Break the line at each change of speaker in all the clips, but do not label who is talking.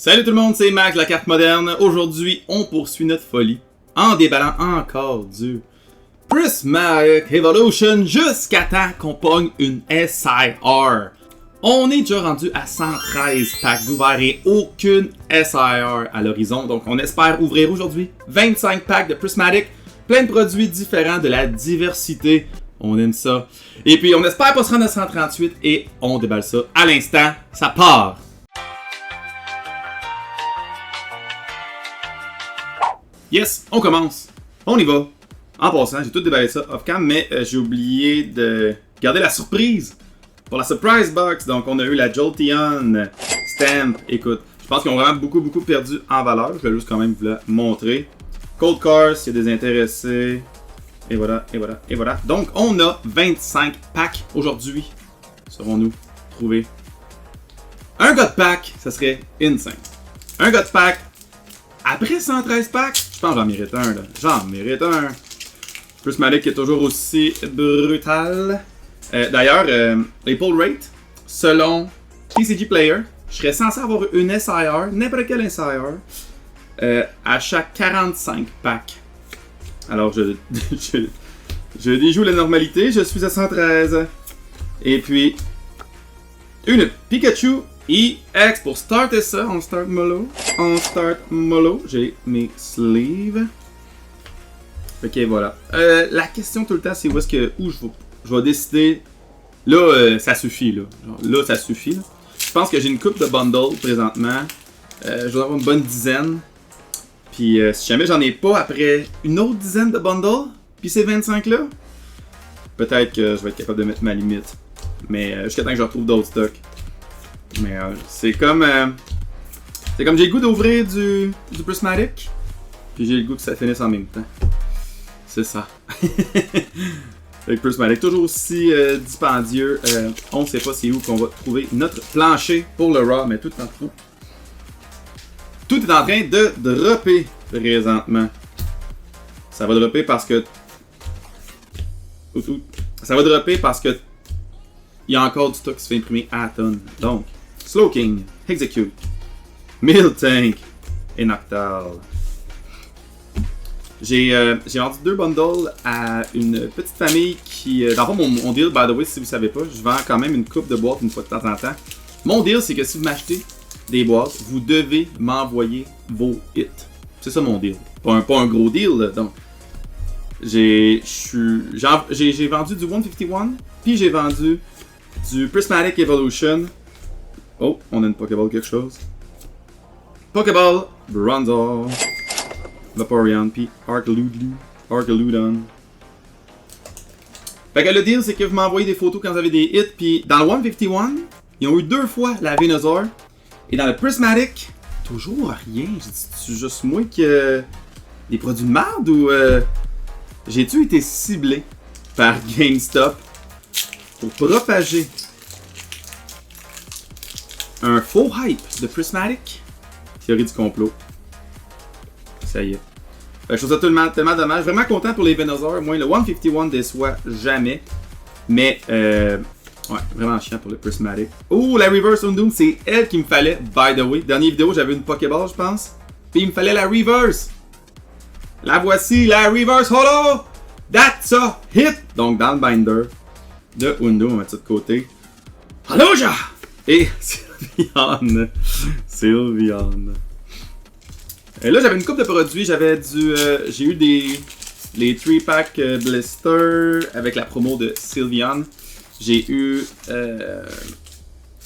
Salut tout le monde, c'est Max, la carte moderne. Aujourd'hui, on poursuit notre folie en déballant encore du Prismatic Evolution jusqu'à temps qu'on pogne une SIR. On est déjà rendu à 113 packs d'ouvert et aucune SIR à l'horizon. Donc on espère ouvrir aujourd'hui 25 packs de Prismatic, plein de produits différents, de la diversité. On aime ça. Et puis on espère pas se rendre à 138 et on déballe ça à l'instant. Ça part! Yes, on commence. On y va. En passant, j'ai tout déballé ça off-cam, mais j'ai oublié de garder la surprise pour la surprise box. Donc, on a eu la Jolteon Stamp. Écoute, je pense qu'ils ont vraiment beaucoup perdu en valeur. Je vais juste quand même vous la montrer. Cold Cars, s'il y a des intéressés. Et voilà, et voilà, et voilà. Donc, on a 25 packs aujourd'hui. Saurons-nous trouver un God Pack? Ça serait insane. Un God Pack après 113 packs? Je pense que j'en mérite un, là. J'en mérite un. Prismatic est toujours aussi brutal. D'ailleurs, les pull rates, selon TCG Player, je serais censé avoir une SIR, n'importe quelle SIR, à chaque 45 packs. Alors, je déjoue la normalité, je suis à 113. Et puis, une Pikachu EX pour starter ça. On start mollo. J'ai mes sleeves. Ok, voilà. La question tout le temps, c'est où je vais décider. Là, ça suffit. Là, ça suffit. Là. Je pense que j'ai une coupe de bundles présentement. Je vais avoir une bonne dizaine. Puis si jamais j'en ai pas après une autre dizaine de bundles, puis ces 25 là, peut-être que je vais être capable de mettre ma limite. Mais jusqu'à temps que je retrouve d'autres stocks. Mais c'est comme j'ai le goût d'ouvrir du Prismatic, puis j'ai le goût que ça finisse en même temps. C'est ça. Avec Prismatic, toujours aussi dispendieux. On ne sait pas c'est où qu'on va trouver notre plancher pour le Raw, mais tout est en train de dropper présentement. Ça va dropper parce que il y a encore du stock qui se fait imprimer à la tonne. Donc, Slowking, Execute, Miltank et Noctowl. J'ai vendu 2 bundles à une petite famille qui... Dans le fond, mon deal, by the way, si vous ne savez pas, je vends quand même une coupe de boîtes une fois de temps en temps. Mon deal, c'est que si vous m'achetez des boîtes, vous devez m'envoyer vos hits. C'est ça mon deal. Pas un gros deal, là, donc. J'ai vendu du 151, puis j'ai vendu du Prismatic Evolution. Oh, on a une Pokéball quelque chose. Pokéball, Bronzor, Vaporeon, puis Arcaludon. Fait que le deal, c'est que vous m'envoyez des photos quand vous avez des hits, puis dans le 151, ils ont eu 2 fois la Venusaur. Et dans le Prismatic, toujours rien. C'est juste moi qui... des produits de merde ou... J'ai-tu été ciblé par GameStop pour propager un faux hype de Prismatic? Théorie du complot. Ça y est. Je trouve ça tellement dommage. Vraiment content pour les Venusaur. Moi, le 151 déçoit jamais. Mais, ouais, vraiment chiant pour le Prismatic. Oh, la Reverse Undoom, c'est elle qu'il me fallait, by the way. Dernière vidéo, j'avais une Pokéball, je pense. Puis il me fallait la Reverse. La voici, la Reverse Holo! That's a hit! Donc, dans le binder de Undoom, on va mettre ça de côté. Haloja! Et Sylveon. Et là, j'avais une coupe de produits. J'ai eu les 3-pack blister avec la promo de Sylveon. J'ai eu...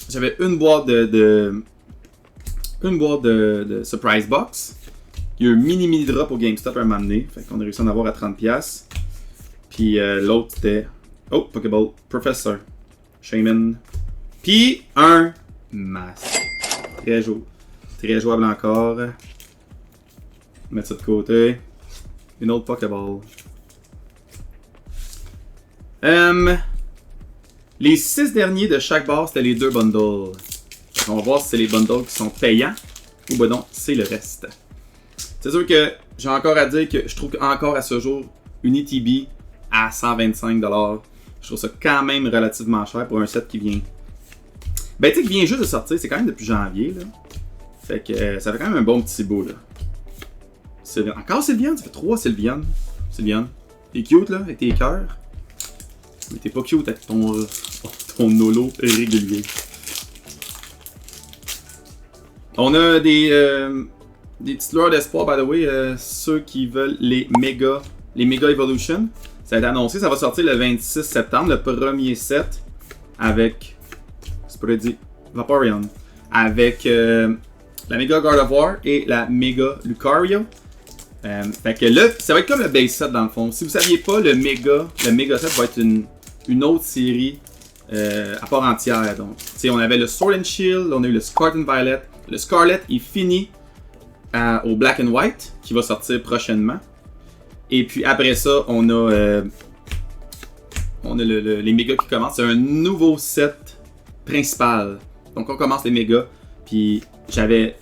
j'avais une boîte de Surprise Box. Il y a eu un mini drop au GameStop à un moment donné. Fait qu'on a réussi à en avoir à 30$. Puis l'autre c'était... Oh, Pokéball Professor. Shaman. Puis un masque. Très jouable encore. Mettre ça de côté. Une autre Pokéball. Les 6 derniers de chaque barre, c'était les 2 bundles. On va voir si c'est les bundles qui sont payants ou ben non, c'est le reste. C'est sûr que j'ai encore à dire que je trouve encore à ce jour une ETB à 125$. Je trouve ça quand même relativement cher pour un set qui vient. Ben tu sais, qui vient juste de sortir, c'est quand même depuis janvier là. Fait que ça fait quand même un bon petit bout, là. Encore Sylviane, ça fait 3 Sylviane. Sylviane, t'es cute, là, avec tes cœurs. Mais t'es pas cute avec ton holo régulier. On a des petites lueurs d'espoir, by the way, ceux qui veulent les Mega Evolution. Ça a été annoncé, ça va sortir le 26 septembre, le premier set avec, c'est pas dit, Vaporeon, avec la Mega Gardevoir et la Mega Lucario. Fait que là, ça va être comme le base set dans le fond. Si vous saviez pas, le Mega set va être une autre série à part entière. Donc, on avait le Sword and Shield, on a eu le Scarlet and Violet. Le Scarlet est fini au Black and White, qui va sortir prochainement. Et puis après ça, on a les mégas qui commencent. C'est un nouveau set principal. Donc on commence les mégas. Puis j'avais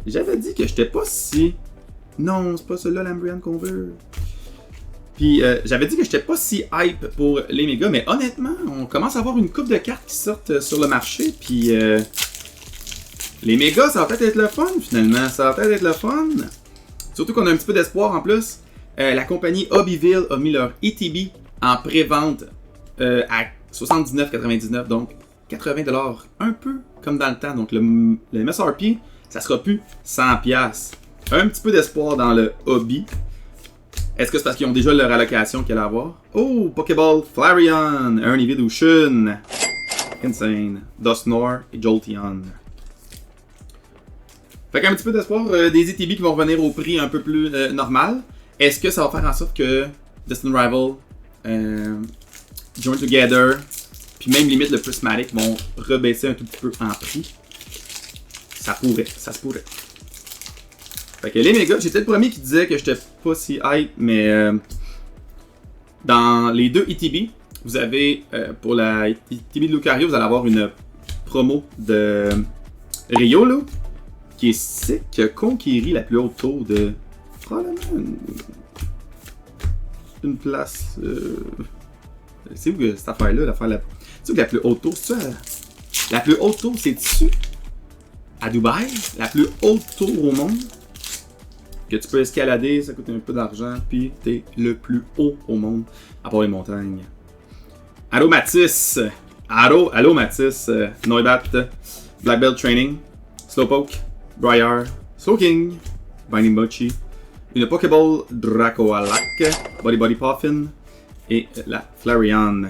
dit que j'étais pas si... Non, c'est pas celui-là l'Ambrian qu'on veut. Puis j'avais dit que j'étais pas si hype pour les mégas. Mais honnêtement, on commence à avoir une coupe de cartes qui sortent sur le marché. Puis les mégas, ça va peut-être être le fun finalement. Ça va peut-être être le fun. Surtout qu'on a un petit peu d'espoir en plus. La compagnie Hobbyville a mis leur ETB en pré-vente à 79,99$, donc 80$, un peu comme dans le temps. Donc le MSRP, ça sera plus 100$. Un petit peu d'espoir dans le hobby. Est-ce que c'est parce qu'ils ont déjà leur allocation qu'il y a à avoir? Oh, Pokéball Flareon, un Evolution, Insane, Dusknoir et Jolteon. Fait qu'un petit peu d'espoir, des ETB qui vont revenir au prix un peu plus normal. Est-ce que ça va faire en sorte que Distant Rival, Join Together, puis même limite le Prismatic vont rebaisser un tout petit peu en prix? Ça pourrait, ça se pourrait. Fait que les mégas, j'étais le premier qui disait que j'étais pas si hype, mais dans les deux ETB, vous avez, pour la ETB de Lucario, vous allez avoir une promo de Riolo, qui est sick, conquérit la plus haute tour de... Probablement une place. C'est où cette affaire-là? C'est où la plus haute tour? La plus haute tour, c'est-tu à Dubaï? La plus haute tour au monde? Que tu peux escalader, ça coûte un peu d'argent, puis t'es le plus haut au monde, à part les montagnes. Allô Mathis! Allô Mathis! Noibat, Black Belt Training, Slowpoke, Briar, Slowking, Binding Mochi, une Pokéball Dracoalac, Body Puffin et la Flareon.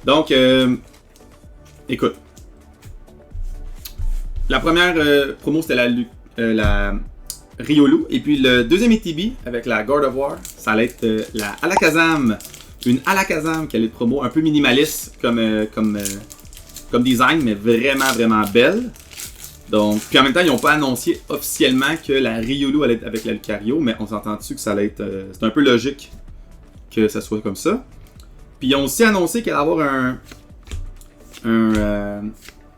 Donc, écoute. La première promo c'était la Riolu. Et puis le deuxième ETB avec la Gardevoir, ça allait être la Alakazam. Une Alakazam qui allait être promo un peu minimaliste comme design, mais vraiment, vraiment belle. Donc, puis en même temps, ils n'ont pas annoncé officiellement que la Riolu allait être avec la Lucario, mais on s'entend dessus que ça allait être... c'est un peu logique que ça soit comme ça. Puis ils ont aussi annoncé qu'il allait avoir un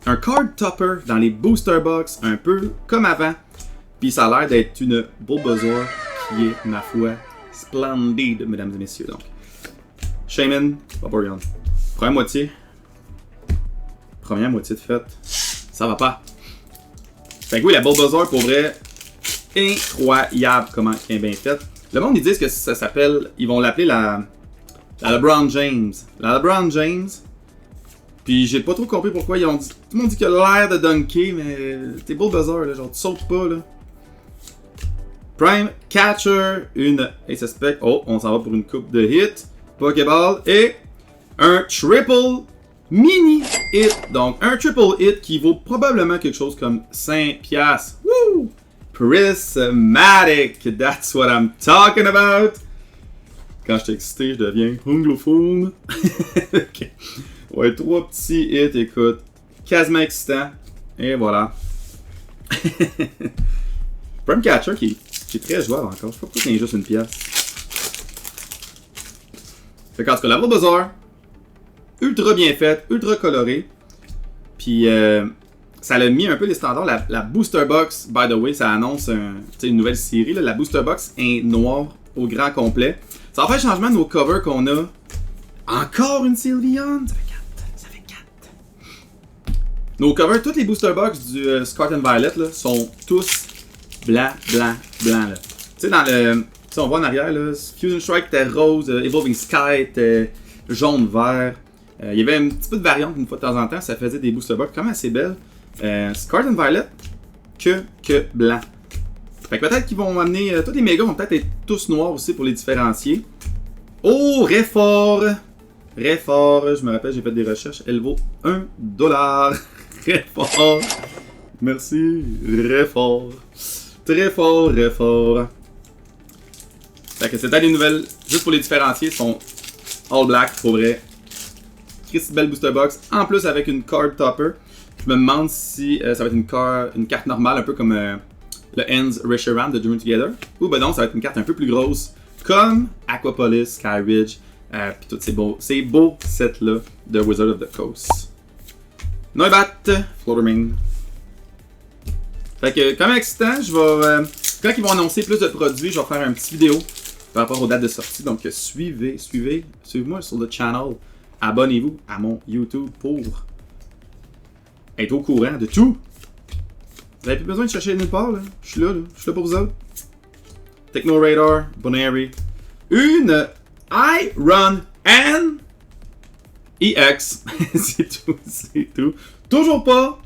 card topper dans les booster box, un peu comme avant. Puis ça a l'air d'être une Bulbasaur qui est, ma foi, splendide, mesdames et messieurs. Donc, Shaymin, Vaporeon. Première moitié de fête, ça va pas. Fait que oui, la Bulbasaur, pour vrai, incroyable comment elle est bien faite. Le monde, ils disent que ça s'appelle, ils vont l'appeler la LeBron James. La LeBron James. Puis j'ai pas trop compris pourquoi ils ont dit. Tout le monde dit qu'il a l'air de dunker, mais t'es Bulbasaur, là, genre tu sautes pas, là. Prime Catcher, une Ace Aspect. Oh, on s'en va pour une coupe de hits. Pokéball et un triple mini hit. Donc un triple hit qui vaut probablement quelque chose comme 5$. Woo! Prismatic, that's what I'm talking about. Quand je suis excité, je deviens anglophone. Okay. Ouais, 3 petits hits, écoute. Quasiment excitant. Et voilà. Prime Catcher qui est très jouable encore. Je sais pas pourquoi il y a juste une pièce. Fait qu'en tout cas, la Bulbasaur, ultra bien faite, ultra colorée. Puis ça l'a mis un peu les standards. La Booster Box, by the way, ça annonce une nouvelle série. Là. La Booster Box est noire au grand complet. Ça va faire changement de nos covers qu'on a. Encore une Sylveon. Ça fait 4. Nos covers, tous les booster box du Scarlet Violet là, sont tous blancs. Là. Tu sais, dans le. Tu sais, on voit en arrière, là, Fusion Strike était rose, Evolving Sky était jaune-vert. Il y avait un petit peu de variante une fois de temps en temps, ça faisait des booster box quand même assez belles. Scarlet Violet, que blanc. Fait que peut-être qu'ils vont amener. Tous les mégas vont peut-être être tous noirs aussi pour les différencier. Oh, Réfort! Réfort, je me rappelle, j'ai fait des recherches. Elle vaut $1. Réfort. Merci, Réfort. Très fort, Réfort. Fait que c'était des nouvelles, juste pour les différencier, sont all black, pour vrai. Christy belle booster box, en plus avec une card topper. Je me demande si ça va être une carte normale, un peu comme le Ends Reshiram de Dream Together. Ou ben non, ça va être une carte un peu plus grosse, comme Aquapolis, Sky Ridge, puis tous ces beaux sets-là de Wizard of the Coast. Noibat, Fluttermane. Fait que, comme excitant, je vais. Quand ils vont annoncer plus de produits, je vais faire une petite vidéo par rapport aux dates de sortie. Donc, suivez-moi sur le channel. Abonnez-vous à mon YouTube pour être au courant de tout. Vous n'avez plus besoin de chercher nulle part, là. Je suis là, je suis là pour vous autres. Techno Radar, Bonairy. Une Iron N EX. c'est tout. Toujours pas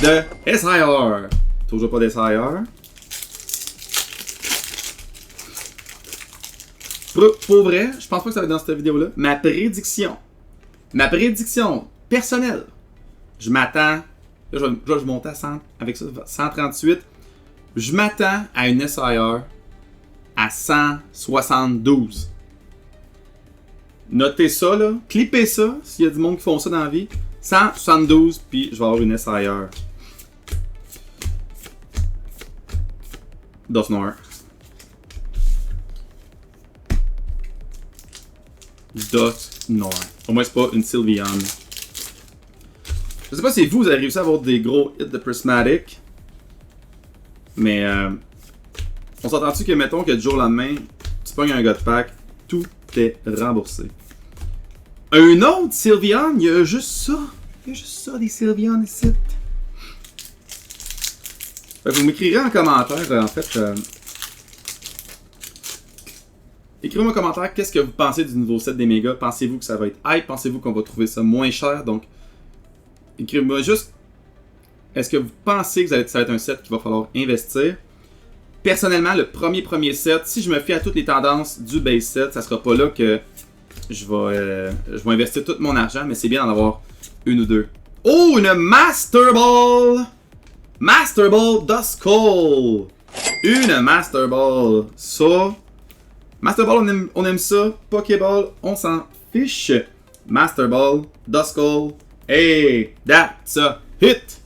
de SIR. Toujours pas de SIR. Pour vrai, je pense pas que ça va être dans cette vidéo-là. Ma prédiction personnelle. Je m'attends. Là, je vais monter à 100, avec ça, 138. Je m'attends à une SIR à 172. Notez ça, là. Clippez ça, s'il y a du monde qui font ça dans la vie. 172, puis je vais avoir une SIR. Dusknoir. Dusknoir. Au moins, c'est pas une Sylveon. Je sais pas si vous avez réussi à avoir des gros hits de Prismatic. Mais on s'entend-tu que, mettons que du jour au lendemain, tu pognes un God Pack, tout est remboursé. Un autre Sylveon, il y a juste ça. Il y a juste ça, des Sylveon ici. Vous m'écrirez en commentaire, en fait. Écrivez-moi en commentaire qu'est-ce que vous pensez du nouveau set des mégas. Pensez-vous que ça va être hype? Pensez-vous qu'on va trouver ça moins cher? Donc, écrivez-moi juste. Est-ce que vous pensez que ça va être un set qu'il va falloir investir? Personnellement, le premier set, si je me fie à toutes les tendances du base set, ça sera pas là que je vais investir tout mon argent, mais c'est bien d'en avoir une ou deux. Oh, une Master Ball! Master Ball Duskull! Une Master Ball. Ça. Master Ball, on aime ça. Pokéball, on s'en fiche. Master Ball Duskull. Hey, that's a hit!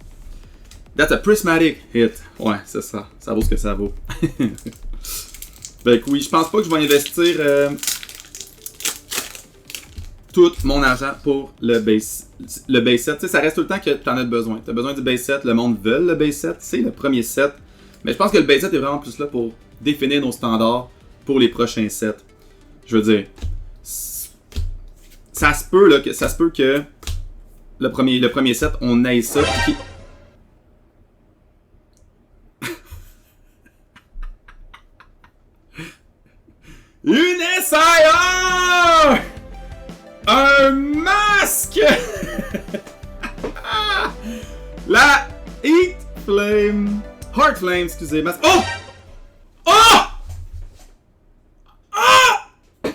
That's a prismatic hit. Ouais, c'est ça. Ça vaut ce que ça vaut. Ben oui, je pense pas que je vais investir tout mon argent pour le base set. Tu sais, ça reste tout le temps que tu en as besoin. Tu as besoin du base set, le monde veut le base set, c'est le premier set. Mais je pense que le base set est vraiment plus là pour définir nos standards pour les prochains sets. Je veux dire, ça se peut que le premier set, on aille ça. Une SIR! Un masque! La Heat Flame. Heart Flame, excusez. Masque. Oh! Oh! Oh!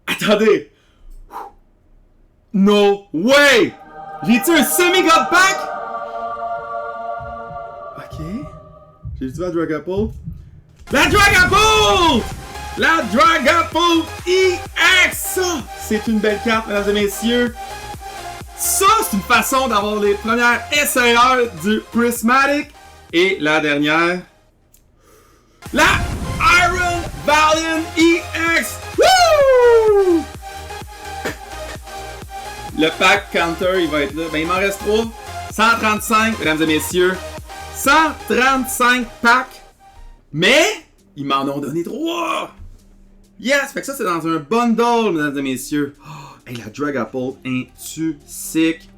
Attendez! No way! J'ai-tu un semi-god pack? Ok. J'ai-tu la Dragapult? La Dragapult! La Dragapult EX! C'est une belle carte, mesdames et messieurs. Ça, c'est une façon d'avoir les premières SIR du Prismatic. Et la dernière, la Iron Valiant EX! Woo! Le pack counter, il va être là. Ben, il m'en reste 3. 135, mesdames et messieurs. 135 packs. Mais, ils m'en ont donné 3! Yes! Fait que ça, c'est dans un bundle, mesdames et messieurs. Oh, Hey, la Dragapult, es-tu sick?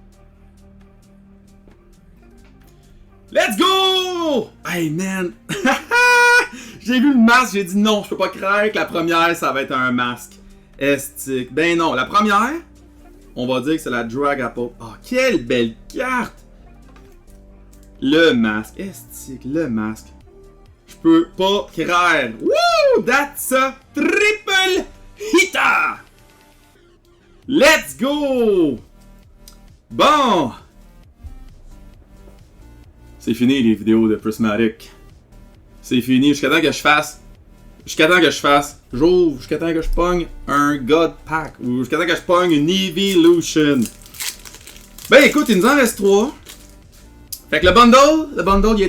Let's go! Hey, man! J'ai vu le masque, j'ai dit non, je peux pas croire que la première, ça va être un masque. Estique. Ben non, la première, on va dire que c'est la Dragapult. Oh, quelle belle carte! Le masque. Estique, le masque. Je peux pas croire. Woo! That's a triple hitter! Let's go! Bon! C'est fini les vidéos de Prismatic. C'est fini jusqu'à temps que je fasse. J'ouvre, jusqu'à temps que je pogne un God Pack. Ou jusqu'à temps que je pogne une Evolution. Ben écoute, il nous en reste 3. Fait que le bundle il a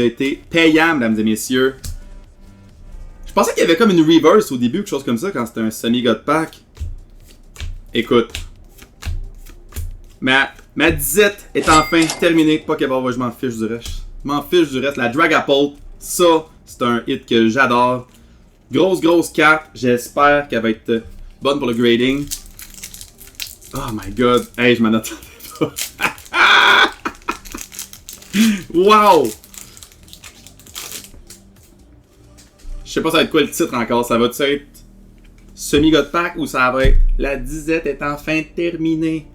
été payant. Mesdames et messieurs. Je pensais qu'il y avait comme une reverse au début, quelque chose comme ça, quand c'était un semi-God Pack. Écoute. Ma disette est enfin terminée. Pas qu'elle va, je m'en fiche du reste. Je m'en fiche du reste. La Dragapult, ça, c'est un hit que j'adore. Grosse carte. J'espère qu'elle va être bonne pour le grading. Oh my god. Hey, je m'en attendais pas. Wow! Je sais pas ça va être quoi le titre encore. Ça va-tu être semi-God Pack ou ça va être la disette est enfin terminée?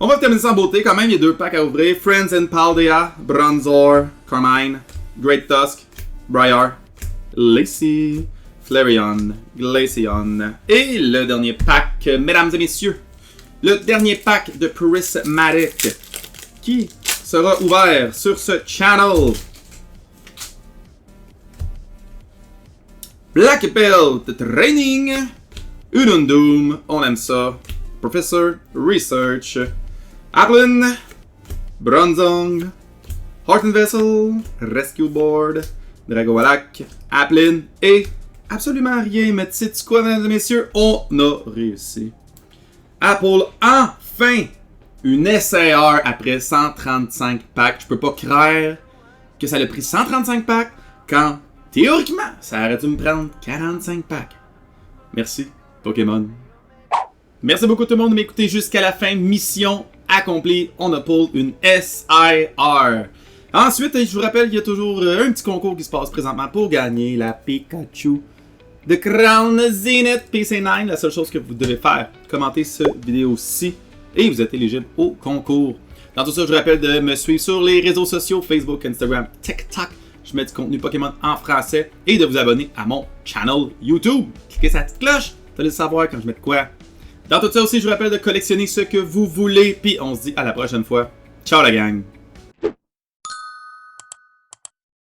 On va terminer ça en beauté quand même. Il y a 2 packs à ouvrir. Friends and Paldea, Bronzor, Carmine, Great Tusk, Briar, Lacey, Flareon, Glaceon. Et le dernier pack, mesdames et messieurs. Le dernier pack de Prismatic qui sera ouvert sur ce channel. Black Belt Training, Unundum, on aime ça. Professor Research, Applin, Bronzong, Heart and Vessel, Rescue Board, Dragowalak, Applin et absolument rien. Mais sais-tu quoi, mesdames et messieurs? On a réussi. Apple, enfin! Une SAR après 135 packs. Je peux pas croire que ça a pris 135 packs quand, théoriquement, ça aurait dû me prendre 45 packs. Merci, Pokémon. Merci beaucoup tout le monde de m'écouter jusqu'à la fin. Mission accomplie. On a pull une SIR. Ensuite, je vous rappelle qu'il y a toujours un petit concours qui se passe présentement pour gagner la Pikachu de Crown Zenith PC9. La seule chose que vous devez faire, commenter cette vidéo-ci et vous êtes éligible au concours. Dans tout ça, je vous rappelle de me suivre sur les réseaux sociaux, Facebook, Instagram, TikTok. Je mets du contenu Pokémon en français et de vous abonner à mon channel YouTube. Cliquez sur la petite cloche, vous allez le savoir quand je mets de quoi. Dans tout ça aussi, je vous rappelle de collectionner ce que vous voulez. Puis on se dit à la prochaine fois. Ciao la gang!